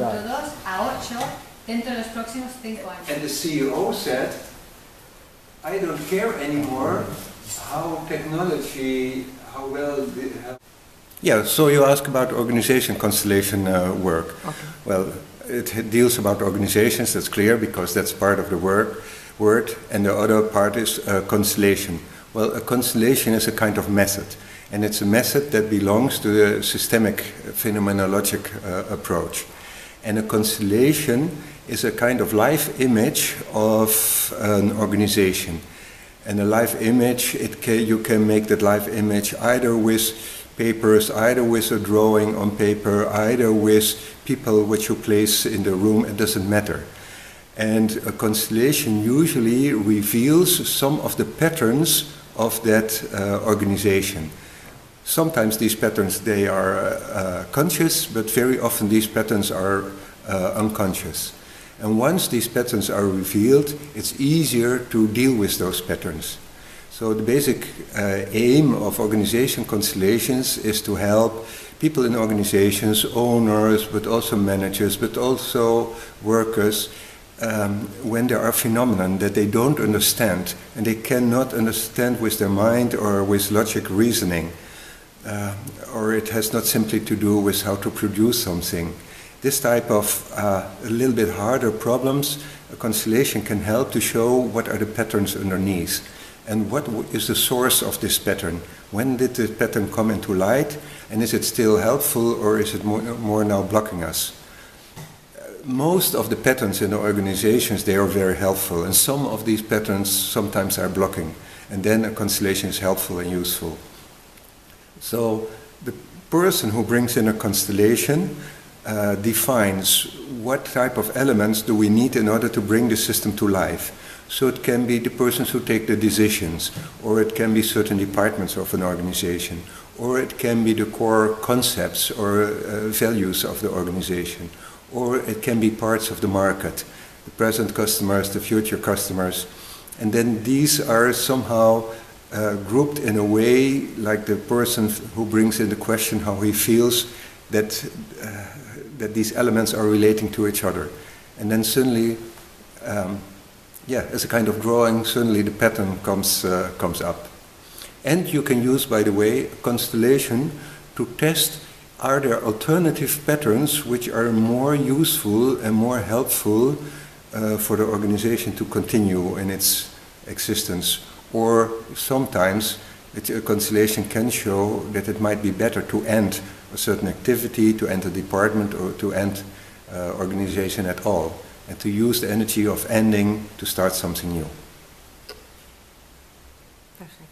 a 8 dentro de los próximos 5 años. And the CEO said, I don't care anymore how technology, how well... Yeah, so you ask about organization constellation work. Okay. Well, it deals about organizations, that's clear, because that's part of the word, and the other part is constellation. Well, a constellation is a kind of method, and it's a method that belongs to the systemic phenomenologic approach. And a constellation is a kind of live image of an organization. And a live image, you can make that live image either with papers, either with a drawing on paper, either with people which you place in the room, it doesn't matter. And a constellation usually reveals some of the patterns of that organization. Sometimes these patterns, they are conscious, but very often these patterns are unconscious. And once these patterns are revealed, it's easier to deal with those patterns. So the basic aim of organization constellations is to help people in organizations, owners, but also managers, but also workers, when there are phenomena that they don't understand, and they cannot understand with their mind or with logic reasoning, or it has not simply to do with how to produce something. This type of a little bit harder problems, a constellation can help to show what are the patterns underneath. And what is the source of this pattern? When did the pattern come into light? And is it still helpful, or is it more now blocking us? Most of the patterns in the organizations, they are very helpful. And some of these patterns sometimes are blocking. And then a constellation is helpful and useful. So the person who brings in a constellation defines what type of elements do we need in order to bring the system to life. So it can be the persons who take the decisions, or it can be certain departments of an organization, or it can be the core concepts or values of the organization, or it can be parts of the market, the present customers, the future customers. And then these are somehow grouped in a way like the person who brings in the question how he feels that these elements are relating to each other. And then suddenly, as a kind of drawing, suddenly the pattern comes up. And you can use, by the way, a constellation to test, are there alternative patterns which are more useful and more helpful for the organization to continue in its existence. Or sometimes a constellation can show that it might be better to end a certain activity, to end a department, or to end organization at all, and to use the energy of ending to start something new. Perfect.